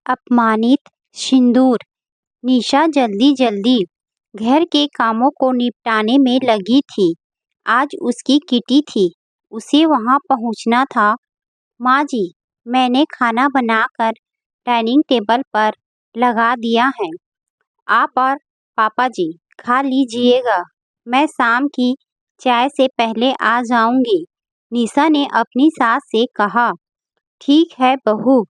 अपमानित सिंदूर। निशा जल्दी जल्दी घर के कामों को निपटाने में लगी थी। आज उसकी किटी थी, उसे वहां पहुंचना था। माँ जी, मैंने खाना बनाकर डाइनिंग टेबल पर लगा दिया है। आप और पापा जी खा लीजिएगा, मैं शाम की चाय से पहले आ जाऊंगी। निशा ने अपनी सास से कहा। ठीक है बहू,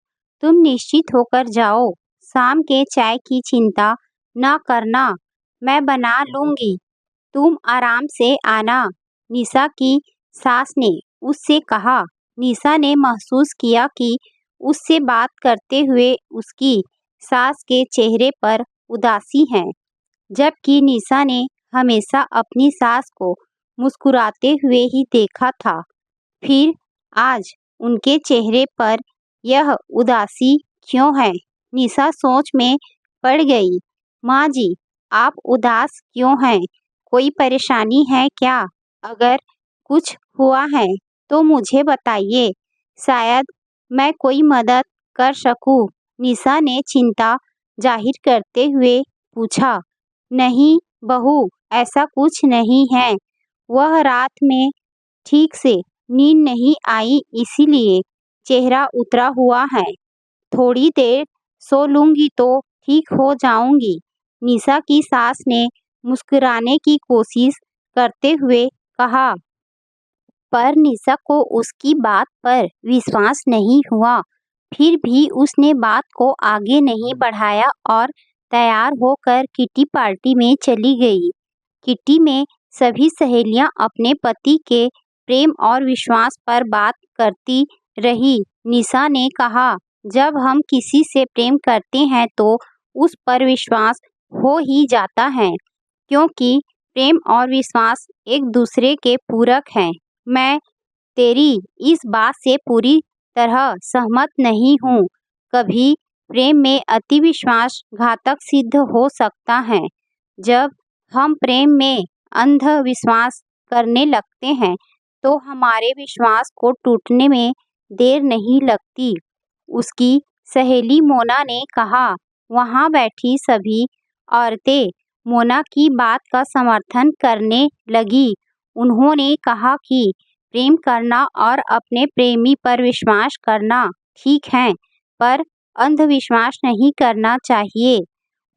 तुम निश्चित होकर जाओ, शाम के चाय की चिंता न करना, मैं बना लूंगी, तुम आराम से आना, निशा की सास ने उससे कहा। निशा ने महसूस किया कि उससे बात करते हुए उसकी सास के चेहरे पर उदासी है, जबकि निशा ने हमेशा अपनी सास को मुस्कुराते हुए ही देखा था। फिर आज उनके चेहरे पर यह उदासी क्यों है? निशा सोच में पड़ गई। माँ जी, आप उदास क्यों हैं? कोई परेशानी है क्या? अगर कुछ हुआ है तो मुझे बताइए, शायद मैं कोई मदद कर सकूं। निशा ने चिंता जाहिर करते हुए पूछा। नहीं बहू, ऐसा कुछ नहीं है, वह रात में ठीक से नींद नहीं आई, इसीलिए चेहरा उतरा हुआ है। थोड़ी देर सो लूंगी तो ठीक हो जाऊंगी, निशा की सास ने मुस्कुराने की कोशिश करते हुए कहा। पर निशा को उसकी बात पर विश्वास नहीं हुआ। फिर भी उसने बात को आगे नहीं बढ़ाया और तैयार होकर किटी पार्टी में चली गई। किटी में सभी सहेलियां अपने पति के प्रेम और विश्वास पर बात करती रही। निशा ने कहा, जब हम किसी से प्रेम करते हैं तो उस पर विश्वास हो ही जाता है, क्योंकि प्रेम और विश्वास एक दूसरे के पूरक हैं। मैं तेरी इस बात से पूरी तरह सहमत नहीं हूँ। कभी प्रेम में अति विश्वास घातक सिद्ध हो सकता है। जब हम प्रेम में अंधविश्वास करने लगते हैं तो हमारे विश्वास को टूटने में देर नहीं लगती, उसकी सहेली मोना ने कहा। वहां बैठी सभी औरतें मोना की बात का समर्थन करने लगी। उन्होंने कहा कि प्रेम करना और अपने प्रेमी पर विश्वास करना ठीक है, पर अंधविश्वास नहीं करना चाहिए।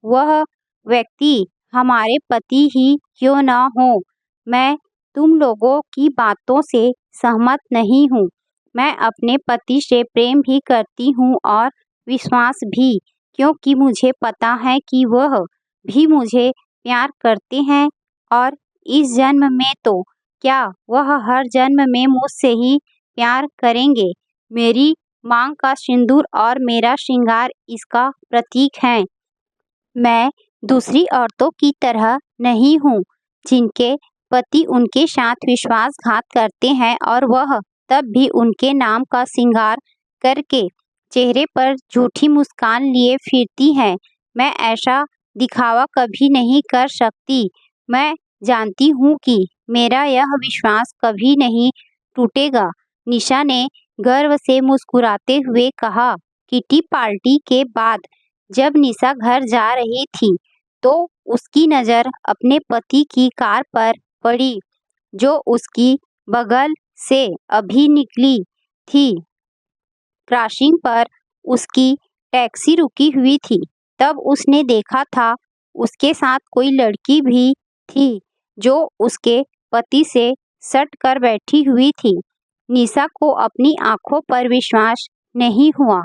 वह व्यक्ति हमारे पति ही क्यों न हो। मैं तुम लोगों की बातों से सहमत नहीं हूँ। मैं अपने पति से प्रेम भी करती हूँ और विश्वास भी, क्योंकि मुझे पता है कि वह भी मुझे प्यार करते हैं, और इस जन्म में तो क्या वह हर जन्म में मुझसे ही प्यार करेंगे। मेरी मांग का सिंदूर और मेरा श्रृंगार इसका प्रतीक है। मैं दूसरी औरतों की तरह नहीं हूँ, जिनके पति उनके साथ विश्वासघात करते हैं और वह तब भी उनके नाम का श्रृंगार करके चेहरे पर झूठी मुस्कान लिए फिरती हैं। मैं ऐसा दिखावा कभी नहीं कर सकती। मैं जानती हूँ कि मेरा यह विश्वास कभी नहीं टूटेगा, निशा ने गर्व से मुस्कुराते हुए कहा। किटी पार्टी के बाद जब निशा घर जा रही थी तो उसकी नज़र अपने पति की कार पर पड़ी, जो उसकी बगल से अभी निकली थी। क्रॉसिंग पर उसकी टैक्सी रुकी हुई थी। तब उसने देखा था उसके साथ कोई लड़की भी थी, जो उसके पति से सट कर बैठी हुई थी। निशा को अपनी आंखों पर विश्वास नहीं हुआ।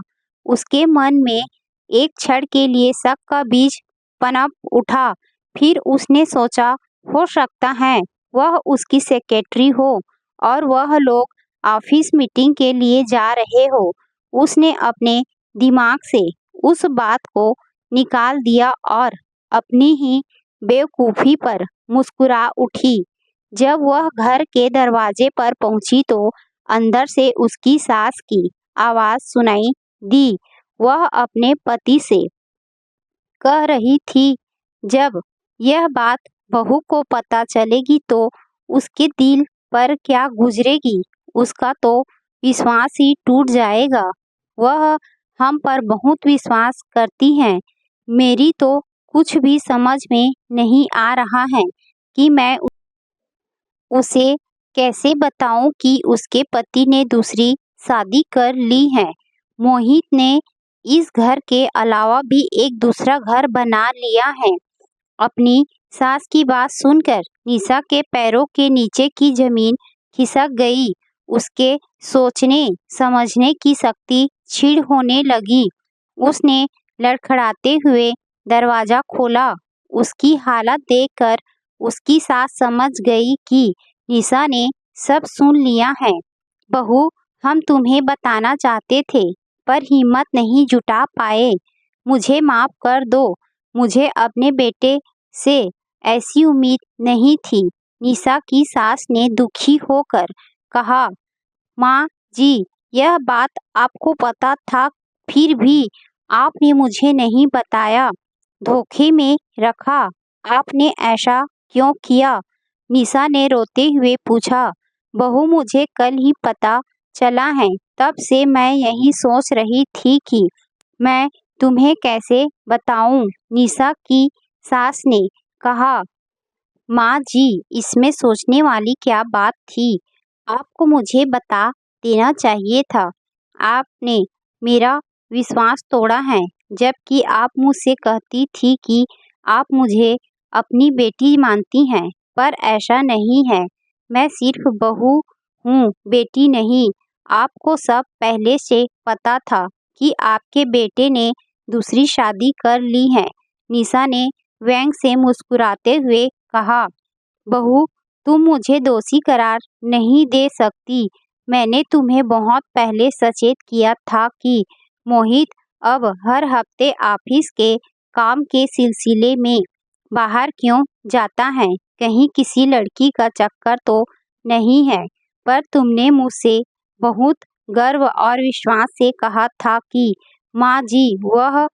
उसके मन में एक क्षण के लिए शक का बीज पनप उठा। फिर उसने सोचा, हो सकता है वह उसकी सेक्रेटरी हो और वह लोग ऑफिस मीटिंग के लिए जा रहे हो। उसने अपने दिमाग से उस बात को निकाल दिया और अपनी ही बेवकूफ़ी पर मुस्कुरा उठी। जब वह घर के दरवाजे पर पहुंची तो अंदर से उसकी सास की आवाज़ सुनाई दी। वह अपने पति से कह रही थी, जब यह बात बहू को पता चलेगी तो उसके दिल पर क्या गुजरेगी। उसका तो विश्वास ही टूट जाएगा। वह हम पर बहुत विश्वास करती हैं। मेरी तो कुछ भी समझ में नहीं आ रहा है कि मैं उसे कैसे बताऊं कि उसके पति ने दूसरी शादी कर ली है। मोहित ने इस घर के अलावा भी एक दूसरा घर बना लिया है। अपनी सास की बात सुनकर निशा के पैरों के नीचे की जमीन खिसक गई। उसके सोचने समझने की शक्ति क्षीण होने लगी। उसने लड़खड़ाते हुए दरवाजा खोला। उसकी हालत देखकर उसकी सास समझ गई कि निशा ने सब सुन लिया है। बहू, हम तुम्हें बताना चाहते थे पर हिम्मत नहीं जुटा पाए। मुझे माफ कर दो। मुझे अपने बेटे से ऐसी उम्मीद नहीं थी। निशा की सास ने दुखी होकर कहा, माँ जी, यह बात आपको पता था, फिर भी आपने मुझे नहीं बताया, धोखे में रखा। आपने ऐसा क्यों किया? निशा ने रोते हुए पूछा। बहू, मुझे कल ही पता चला है। तब से मैं यही सोच रही थी कि मैं तुम्हें कैसे बताऊं। निशा की सास ने कहा, माँ जी, इसमें सोचने वाली क्या बात थी? आपको मुझे बता देना चाहिए था। आपने मेरा विश्वास तोड़ा है, जबकि आप मुझसे कहती थी कि आप मुझे अपनी बेटी मानती हैं, पर ऐसा नहीं है। मैं सिर्फ बहू हूँ, बेटी नहीं। आपको सब पहले से पता था कि आपके बेटे ने दूसरी शादी कर ली है। निशा ने व्यंग से मुस्कुराते हुए कहा, बहू, तुम मुझे दोषी करार नहीं दे सकती। मैंने तुम्हें बहुत पहले सचेत किया था कि मोहित अब हर हफ्ते ऑफिस के काम के सिलसिले में बाहर क्यों जाता है, कहीं किसी लड़की का चक्कर तो नहीं है। पर तुमने मुझसे बहुत गर्व और विश्वास से कहा था कि माँ जी, वह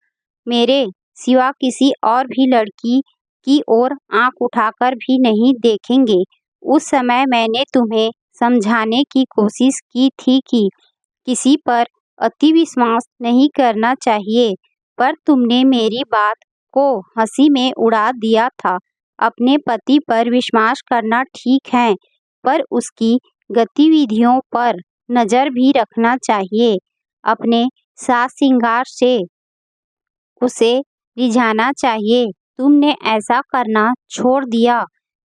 मेरे सिवा किसी और भी लड़की की ओर आंख उठाकर भी नहीं देखेंगे। उस समय मैंने तुम्हें समझाने की कोशिश की थी कि किसी पर अति विश्वास नहीं करना चाहिए, पर तुमने मेरी बात को हंसी में उड़ा दिया था। अपने पति पर विश्वास करना ठीक है, पर उसकी गतिविधियों पर नज़र भी रखना चाहिए। अपने साज श्रृंगार से उसे रिझाना चाहिए। तुमने ऐसा करना छोड़ दिया।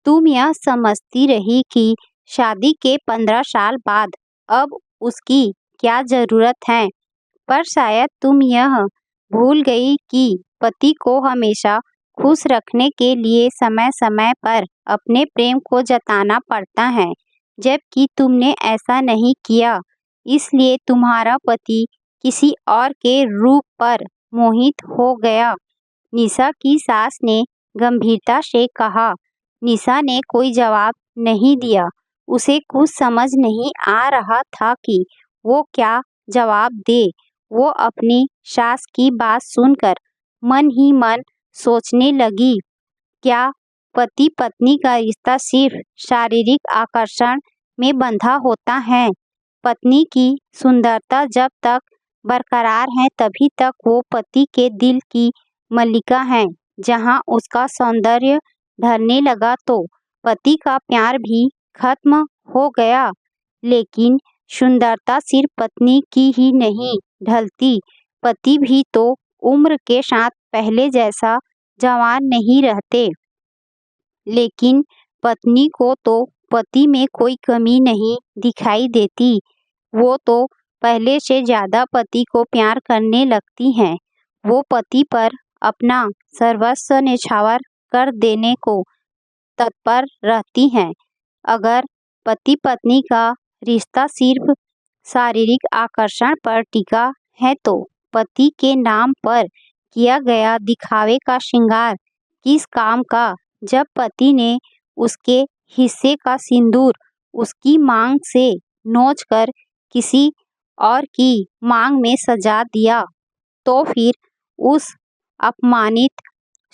तुम यह समझती रही कि शादी के 15 साल बाद अब उसकी क्या जरूरत है, पर शायद तुम यह भूल गई कि पति को हमेशा खुश रखने के लिए समय समय पर अपने प्रेम को जताना पड़ता है, जबकि तुमने ऐसा नहीं किया। इसलिए तुम्हारा पति किसी और के रूप पर मोहित हो गया। निशा की सास ने गंभीरता से कहा। निशा ने कोई जवाब नहीं दिया। उसे कुछ समझ नहीं आ रहा था कि वो क्या जवाब दे। वो अपनी सास की बात सुनकर मन ही मन सोचने लगी, क्या पति पत्नी का रिश्ता सिर्फ शारीरिक आकर्षण में बंधा होता है? पत्नी की सुंदरता जब तक बरकरार है तभी तक वो पति के दिल की मल्लिका है। जहाँ उसका सौंदर्य ढलने लगा तो पति का प्यार भी खत्म हो गया। लेकिन सुंदरता सिर्फ पत्नी की ही नहीं ढलती, पति भी तो उम्र के साथ पहले जैसा जवान नहीं रहते। लेकिन पत्नी को तो पति में कोई कमी नहीं दिखाई देती। वो तो पहले से ज्यादा पति को प्यार करने लगती हैं। वो पति पर अपना सर्वस्व न्यौछावर कर देने को तत्पर रहती हैं। अगर पति पत्नी का रिश्ता सिर्फ शारीरिक आकर्षण पर टिका है तो पति के नाम पर किया गया दिखावे का श्रृंगार किस काम का, जब पति ने उसके हिस्से का सिंदूर उसकी मांग से नोचकर किसी और की मांग में सजा दिया, तो फिर उस अपमानित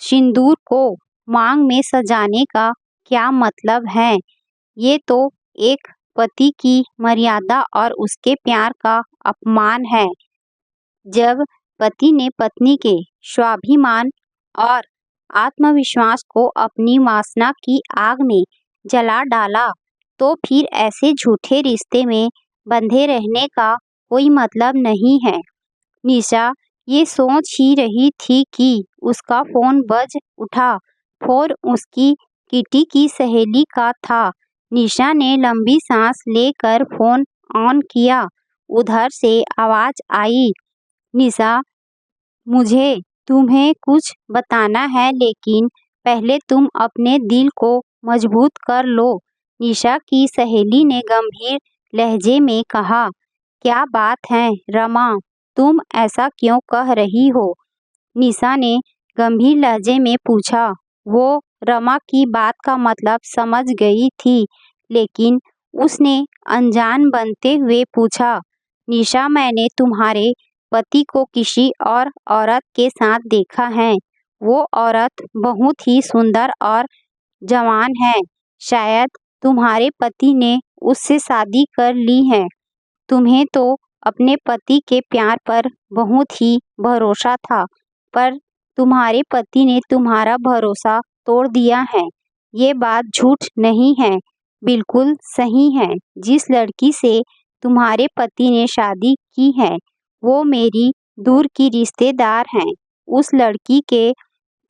सिंदूर को मांग में सजाने का क्या मतलब है? ये तो एक पति की मर्यादा और उसके प्यार का अपमान है। जब पति ने पत्नी के स्वाभिमान और आत्मविश्वास को अपनी वासना की आग में जला डाला, तो फिर ऐसे झूठे रिश्ते में बंधे रहने का कोई मतलब नहीं है। निशा ये सोच ही रही थी कि उसका फोन बज उठा। फोन उसकी किटी की सहेली का था। निशा ने लंबी सांस लेकर फोन ऑन किया। उधर से आवाज आई, निशा, मुझे तुम्हें कुछ बताना है, लेकिन पहले तुम अपने दिल को मजबूत कर लो। निशा की सहेली ने गंभीर लहजे में कहा, क्या बात है रमा, तुम ऐसा क्यों कह रही हो? निशा ने गंभीर लहजे में पूछा। वो रमा की बात का मतलब समझ गई थी, लेकिन उसने अनजान बनते हुए पूछा, निशा, मैंने तुम्हारे पति को किसी और औरत के साथ देखा है। वो औरत बहुत ही सुंदर और जवान है। शायद तुम्हारे पति ने उससे शादी कर ली है। तुम्हें तो अपने पति के प्यार पर बहुत ही भरोसा था, पर तुम्हारे पति ने तुम्हारा भरोसा तोड़ दिया है। ये बात झूठ नहीं है, बिल्कुल सही है। जिस लड़की से तुम्हारे पति ने शादी की है, वो मेरी दूर की रिश्तेदार हैं। उस लड़की के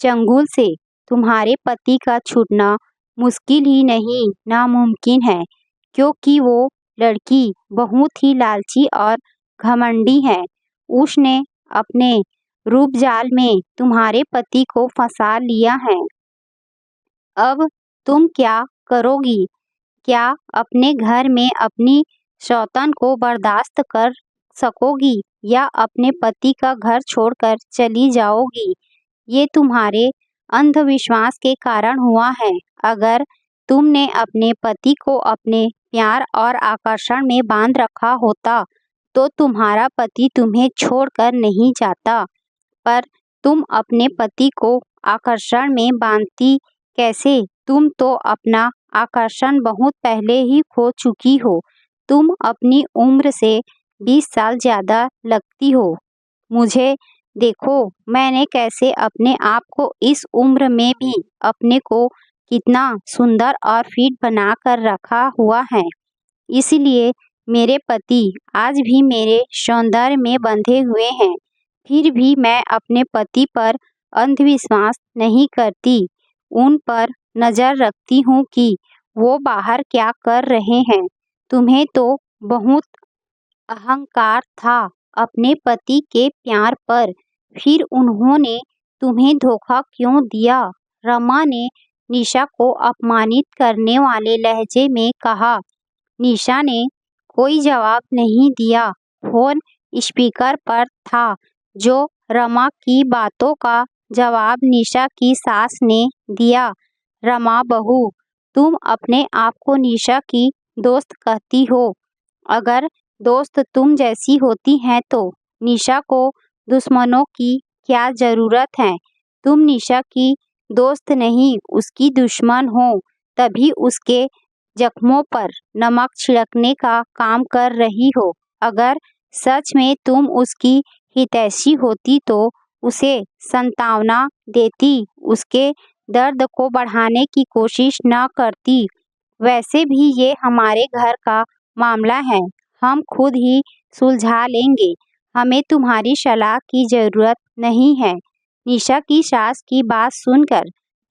चंगुल से तुम्हारे पति का छूटना मुश्किल ही नहीं, नामुमकिन है, क्योंकि वो लड़की बहुत ही लालची और घमंडी है। उसने अपने रूप जाल में तुम्हारे पति को फंसा लिया है। अब तुम क्या करोगी? क्या अपने घर में अपनी सौतन को बर्दाश्त कर सकोगी, या अपने पति का घर छोड़कर चली जाओगी? ये तुम्हारे अंधविश्वास के कारण हुआ है। अगर तुमने अपने पति को अपने प्यार और आकर्षण में बांध रखा होता, तो तुम्हारा पति तुम्हें छोड़कर नहीं जाता। पर तुम अपने पति को आकर्षण में बांधती कैसे? तुम तो अपना आकर्षण बहुत पहले ही खो चुकी हो। तुम अपनी उम्र से 20 साल ज्यादा लगती हो। मुझे देखो, मैंने कैसे अपने आप को इस उम्र में भी अपने को कितना सुंदर और फिट बना कर रखा हुआ है। इसलिए मेरे पति आज भी मेरे सौंदर्य में बंधे हुए हैं। फिर भी मैं अपने पति पर अंधविश्वास नहीं करती। उन पर नजर रखती हूँ कि वो बाहर क्या कर रहे हैं। तुम्हें तो बहुत अहंकार था अपने पति के प्यार पर, फिर उन्होंने तुम्हें धोखा क्यों दिया? रमा ने निशा को अपमानित करने वाले लहजे में कहा। निशा ने कोई जवाब नहीं दिया। फोन स्पीकर पर था। जो रमा की बातों का जवाब निशा की सास ने दिया। रमा बहू, तुम अपने आप को निशा की दोस्त कहती हो। अगर दोस्त तुम जैसी होती हैं तो निशा को दुश्मनों की क्या जरूरत है? तुम निशा की दोस्त नहीं, उसकी दुश्मन हो। तभी उसके जख्मों पर नमक छिड़कने का काम कर रही हो। अगर सच में तुम उसकी हितैषी होती तो उसे सांत्वना देती, उसके दर्द को बढ़ाने की कोशिश न करती। वैसे भी ये हमारे घर का मामला है, हम खुद ही सुलझा लेंगे। हमें तुम्हारी सलाह की जरूरत नहीं है। निशा की सास की बात सुनकर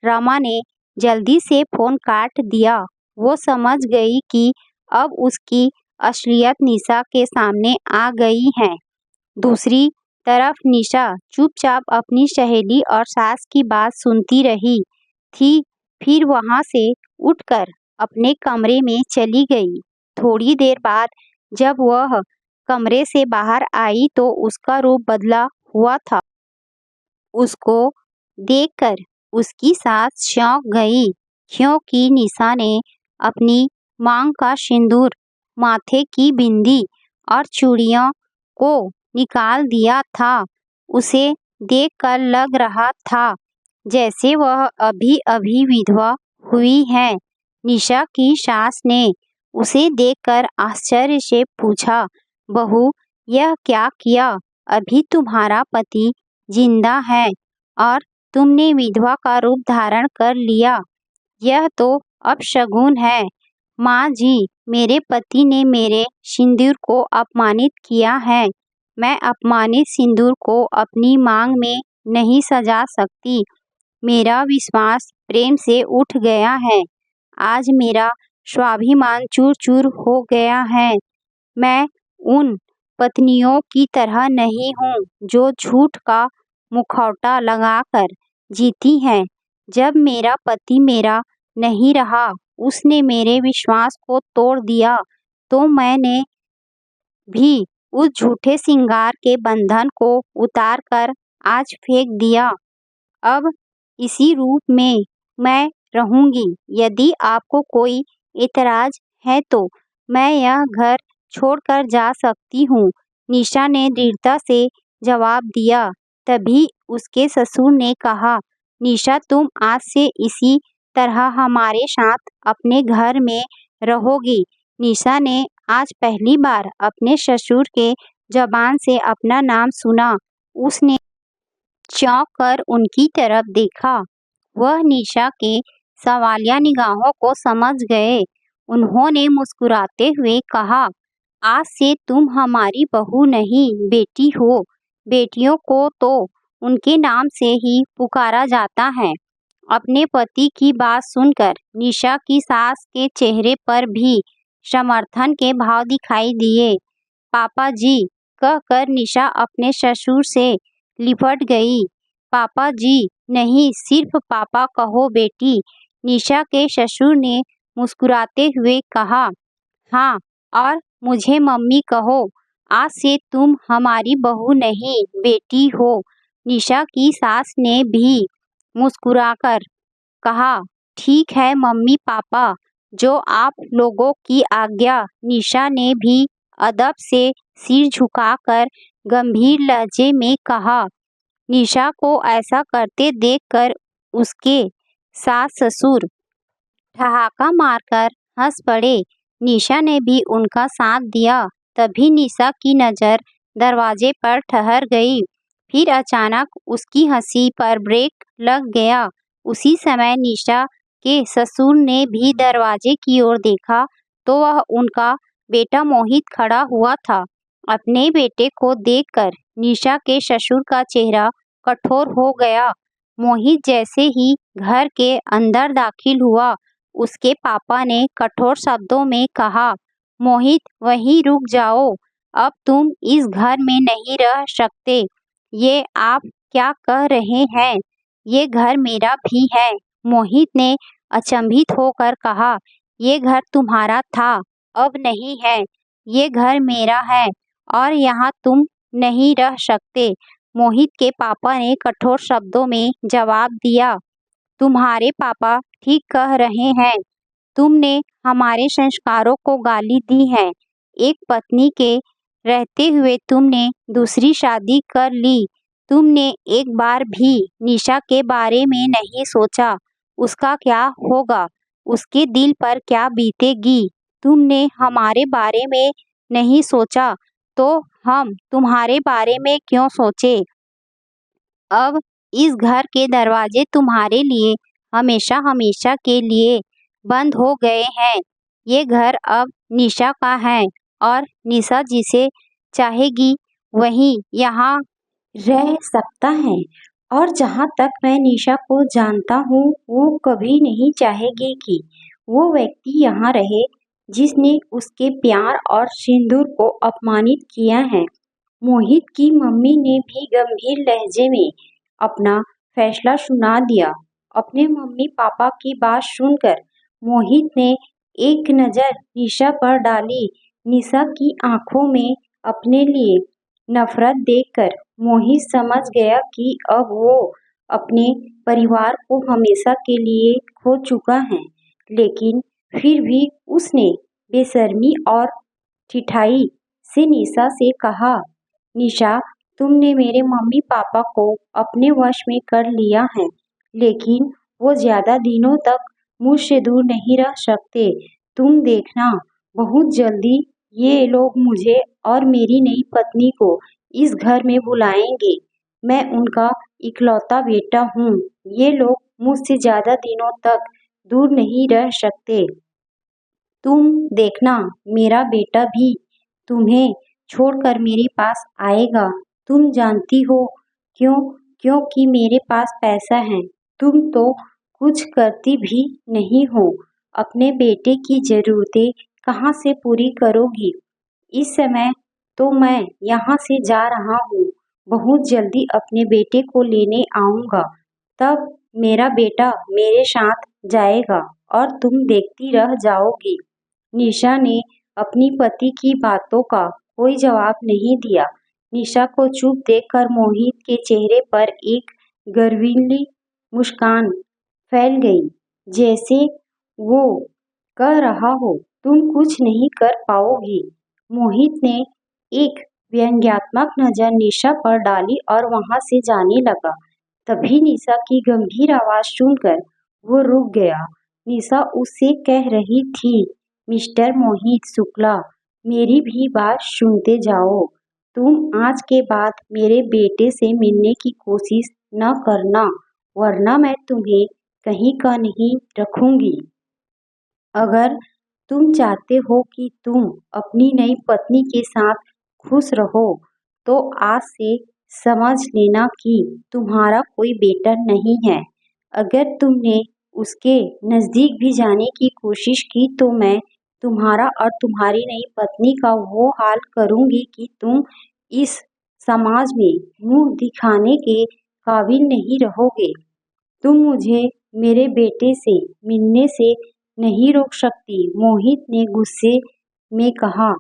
रमा ने जल्दी से फोन काट दिया। वो समझ गई कि अब उसकी असलियत निशा के सामने आ गई है। दूसरी तरफ निशा चुपचाप अपनी सहेली और सास की बात सुनती रही थी। फिर वहां से उठकर अपने कमरे में चली गई। थोड़ी देर बाद जब वह कमरे से बाहर आई तो उसका रूप बदला हुआ था। उसको देखकर उसकी सास चौंक गई, क्योंकि निशा ने अपनी मांग का सिंदूर, माथे की बिंदी और चूड़ियों को निकाल दिया था। उसे देखकर लग रहा था जैसे वह अभी अभी विधवा हुई है। निशा की सास ने उसे देखकर आश्चर्य से पूछा, बहू, यह क्या किया? अभी तुम्हारा पति जिंदा है और तुमने विधवा का रूप धारण कर लिया। यह तो अपशगुन है। माँ जी, मेरे पति ने मेरे सिंदूर को अपमानित किया है। मैं अपमानित सिंदूर को अपनी मांग में नहीं सजा सकती। मेरा विश्वास प्रेम से उठ गया है। आज मेरा स्वाभिमान चूर चूर हो गया है। मैं उन पत्नियों की तरह नहीं हूँ जो झूठ का मुखौटा लगाकर जीती हैं। जब मेरा पति मेरा नहीं रहा, उसने मेरे विश्वास को तोड़ दिया, तो मैंने भी उस झूठे श्रृंगार के बंधन को उतार कर आज फेंक दिया। अब इसी रूप में मैं रहूंगी। यदि आपको कोई एतराज है तो मैं यह घर छोड़कर जा सकती हूँ, निशा ने दृढ़ता से जवाब दिया। तभी उसके ससुर ने कहा, निशा, तुम आज से इसी तरह हमारे साथ अपने घर में रहोगी। निशा ने आज पहली बार अपने ससुर के जबान से अपना नाम सुना। उसने चौंक कर उनकी तरफ देखा। वह निशा के सवालिया निगाहों को समझ गए। उन्होंने मुस्कुराते हुए कहा, आज से तुम हमारी बहू नहीं, बेटी हो। बेटियों को तो उनके नाम से ही पुकारा जाता है। अपने पति की बात सुनकर निशा की सास के चेहरे पर भी समर्थन के भाव दिखाई दिए। पापा जी, कहकर निशा अपने ससुर से लिपट गई। पापा जी नहीं, सिर्फ पापा कहो बेटी, निशा के ससुर ने मुस्कुराते हुए कहा। हाँ, और मुझे मम्मी कहो। आज से तुम हमारी बहू नहीं, बेटी हो। निशा की सास ने भी मुस्कुराकर कहा, ठीक है मम्मी पापा, जो आप लोगों की आज्ञा। निशा ने भी अदब से सिर झुकाकर गंभीर लहजे में कहा। निशा को ऐसा करते देखकर उसके सास ससुर ठहाका मारकर हंस पड़े। निशा ने भी उनका साथ दिया। तभी निशा की नज़र दरवाजे पर ठहर गई। फिर अचानक उसकी हंसी पर ब्रेक लग गया। उसी समय निशा के ससुर ने भी दरवाजे की ओर देखा तो वह उनका बेटा मोहित खड़ा हुआ था। अपने बेटे को देखकर निशा के ससुर का चेहरा कठोर हो गया। मोहित जैसे ही घर के अंदर दाखिल हुआ, उसके पापा ने कठोर शब्दों में कहा, मोहित, वहीं रुक जाओ। अब तुम इस घर में नहीं रह सकते। ये आप क्या कह रहे हैं? ये घर मेरा भी है। मोहित ने अचंभित होकर कहा, ये घर तुम्हारा था, अब नहीं है। ये घर मेरा है और यहाँ तुम नहीं रह सकते। मोहित के पापा ने कठोर शब्दों में जवाब दिया, तुम्हारे पापा ठीक कह रहे हैं। तुमने हमारे संस्कारों को गाली दी है। एक पत्नी के रहते हुए तुमने दूसरी शादी कर ली। तुमने एक बार भी निशा के बारे में नहीं सोचा, उसका क्या होगा, उसके दिल पर क्या बीतेगी। तुमने हमारे बारे में नहीं सोचा तो हम तुम्हारे बारे में क्यों सोचे। अब इस घर के दरवाजे तुम्हारे लिए हमेशा हमेशा के लिए बंद हो गए हैं। ये घर अब निशा का है और निशा जिसे चाहेगी वही यहाँ रह सकता है। और जहाँ तक मैं निशा को जानता हूँ, वो कभी नहीं चाहेगी कि वो व्यक्ति यहाँ रहे जिसने उसके प्यार और सिंदूर को अपमानित किया है। मोहित की मम्मी ने भी गंभीर लहजे में अपना फैसला सुना दिया। अपने मम्मी पापा की बात सुनकर मोहित ने एक नज़र निशा पर डाली। निशा की आंखों में अपने लिए नफरत देखकर मोहित समझ गया कि अब वो अपने परिवार को हमेशा के लिए खो चुका है। लेकिन फिर भी उसने बेशर्मी और ठिठाई से निशा से कहा, निशा, तुमने मेरे मम्मी पापा को अपने वश में कर लिया है, लेकिन वो ज़्यादा दिनों तक मुझसे दूर नहीं रह सकते। तुम देखना, बहुत जल्दी ये लोग मुझे और मेरी नई पत्नी को इस घर में बुलाएंगे। मैं उनका इकलौता बेटा हूँ। ये लोग मुझसे ज्यादा दिनों तक दूर नहीं रह सकते। तुम देखना, मेरा बेटा भी तुम्हें छोड़कर मेरे पास आएगा। तुम जानती हो क्यों? क्योंकि मेरे पास पैसा है। तुम तो कुछ करती भी नहीं हो। अपने बेटे की जरूरतें कहाँ से पूरी करोगी? इस समय तो मैं यहाँ से जा रहा हूँ। बहुत जल्दी अपने बेटे को लेने आऊँगा। तब मेरा बेटा मेरे साथ जाएगा और तुम देखती रह जाओगी। निशा ने अपनी पति की बातों का कोई जवाब नहीं दिया। निशा को चुप देखकर मोहित के चेहरे पर एक गर्वीली मुस्कान फैल गई, जैसे वो कह रहा हो, तुम कुछ नहीं कर पाओगी। मोहित ने एक व्यंग्यात्मक नजर निशा पर डाली और वहां से जाने लगा। तभी निशा की गंभीर आवाज सुनकर वो रुक गया। निशा उससे कह रही थी, मिस्टर मोहित शुक्ला, मेरी भी बात सुनते जाओ। तुम आज के बाद मेरे बेटे से मिलने की कोशिश न करना, वरना मैं तुम्हें कहीं का नहीं रखूंगी। अगर तुम चाहते हो कि तुम अपनी नई पत्नी के साथ खुश रहो, तो आज से समझ लेना कि तुम्हारा कोई बेटा नहीं है। अगर तुमने उसके नजदीक भी जाने की कोशिश की तो मैं तुम्हारा और तुम्हारी नई पत्नी का वो हाल करूंगी कि तुम इस समाज में मुंह दिखाने के काबिल नहीं रहोगे। तुम मुझे मेरे बेटे से मिलने से नहीं रोक सकती। मोहित ने गुस्से में कहा,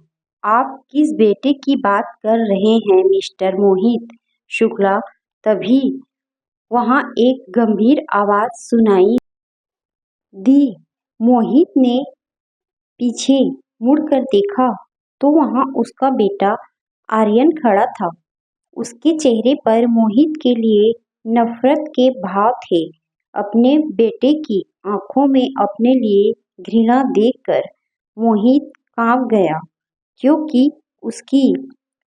आप किस बेटे की बात कर रहे हैं मिस्टर मोहित शुक्ला? तभी वहां एक गंभीर आवाज सुनाई दी। मोहित ने पीछे मुड़कर देखा तो वहां उसका बेटा आर्यन खड़ा था। उसके चेहरे पर मोहित के लिए नफरत के भाव थे। अपने बेटे की आंखों में अपने लिए घृणा देखकर मोहित कांप गया, क्योंकि उसकी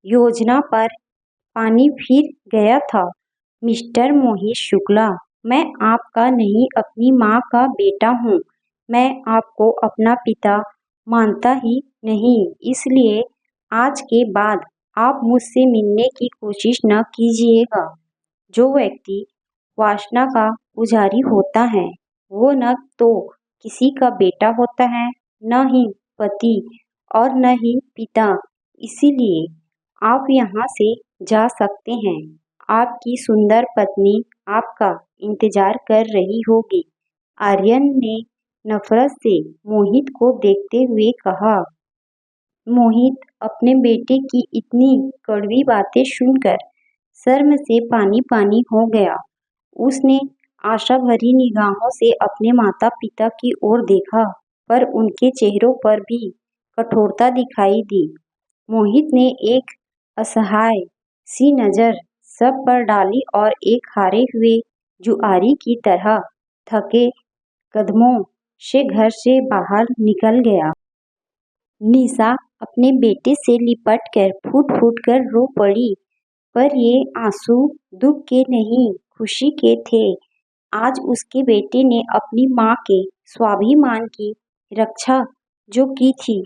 योजना पर पानी फिर गया था। मिस्टर मोहित शुक्ला, मैं आपका नहीं अपनी माँ का बेटा हूँ। मैं आपको अपना पिता मानता ही नहीं, इसलिए आज के बाद आप मुझसे मिलने की कोशिश न कीजिएगा। जो व्यक्ति वासना का पुजारी होता है, वो न तो किसी का बेटा होता है, न ही पति और न ही पिता। इसीलिए आप यहाँ से जा सकते हैं। आपकी सुंदर पत्नी आपका इंतजार कर रही होगी। आर्यन ने नफरत से मोहित को देखते हुए कहा। मोहित अपने बेटे की इतनी कड़वी बातें सुनकर शर्म से पानी पानी हो गया। उसने आशा भरी निगाहों से अपने माता पिता की ओर देखा, पर उनके चेहरों पर भी कठोरता दिखाई दी। मोहित ने एक असहाय सी नजर सब पर डाली और एक हारे हुए जुआरी की तरह थके कदमों से घर से बाहर निकल गया। निशा अपने बेटे से लिपटकर फूट फूट कर रो पड़ी, पर ये आंसू दुख के नहीं, खुशी के थे। आज उसके बेटे ने अपनी माँ के स्वाभिमान की रक्षा जो की थी,